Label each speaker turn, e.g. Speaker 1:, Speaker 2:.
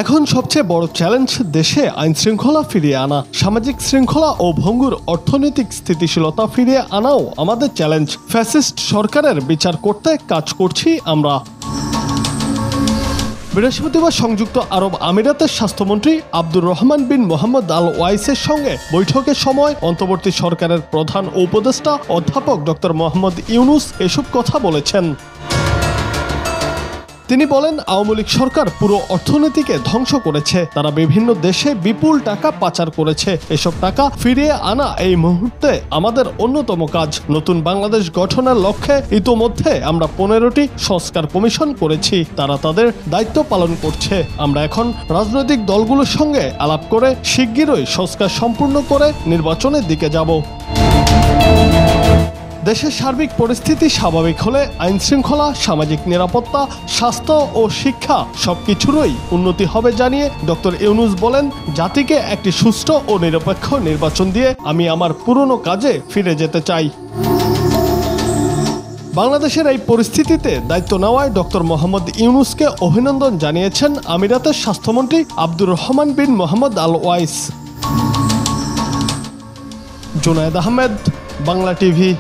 Speaker 1: এখন সবচেয়ে বড় চ্যালেঞ্জ দেশে আইন শৃঙ্খলা ফিরিয়ে আনা, সামাজিক শৃঙ্খলা ও ভঙ্গুর অর্থনৈতিক স্থিতিশীলতা ফিরিয়ে আনাও আমাদের চ্যালেঞ্জ। ফ্যাসিস্ট সরকারের বিচার করতে কাজ করছি আমরা। বৃহস্পতিবার সংযুক্ত আরব আমিরাতের স্বাস্থ্যমন্ত্রী আব্দুর রহমান বিন মোহাম্মদ আল ওয়াইসের সঙ্গে বৈঠকের সময় অন্তর্বর্তী সরকারের প্রধান উপদেষ্টা অধ্যাপক ডক্টর মোহাম্মদ ইউনুস এসব কথা বলেছেন। তিনি বলেন, আওয়ামী লীগ সরকার পুরো অর্থনীতিকে ধ্বংস করেছে। তারা বিভিন্ন দেশে বিপুল টাকা পাচার করেছে। এসব টাকা ফিরিয়ে আনা এই মুহূর্তে আমাদের অন্যতম কাজ। নতুন বাংলাদেশ গঠনের লক্ষ্যে ইতোমধ্যে আমরা 15টি সংস্কার কমিশন করেছি। তারা তাদের দায়িত্ব পালন করছে। আমরা এখন রাজনৈতিক দলগুলোর সঙ্গে আলাপ করে শিগগিরই সংস্কার সম্পূর্ণ করে নির্বাচনের দিকে যাব। দেশের সার্বিক পরিস্থিতি স্বাভাবিক হলে আইন শৃঙ্খলা, সামাজিক নিরাপত্তা, স্বাস্থ্য ও শিক্ষা সবকিছুরই উন্নতি হবে জানিয়ে ডক্টর ইউনুস বলেন, জাতিকে একটি সুষ্ঠু ও নিরপেক্ষ নির্বাচন দিয়ে আমি আমার পুরনো কাজে ফিরে যেতে চাই। বাংলাদেশের এই পরিস্থিতিতে দায়িত্ব নেওয়ায় ডক্টর মোহাম্মদ ইউনুসকে অভিনন্দন জানিয়েছেন আমিরাতের স্বাস্থ্যমন্ত্রী আব্দুর রহমান বিন মোহাম্মদ আল ওয়াইস। জুনায়েদ আহমেদ, বাংলা টিভি।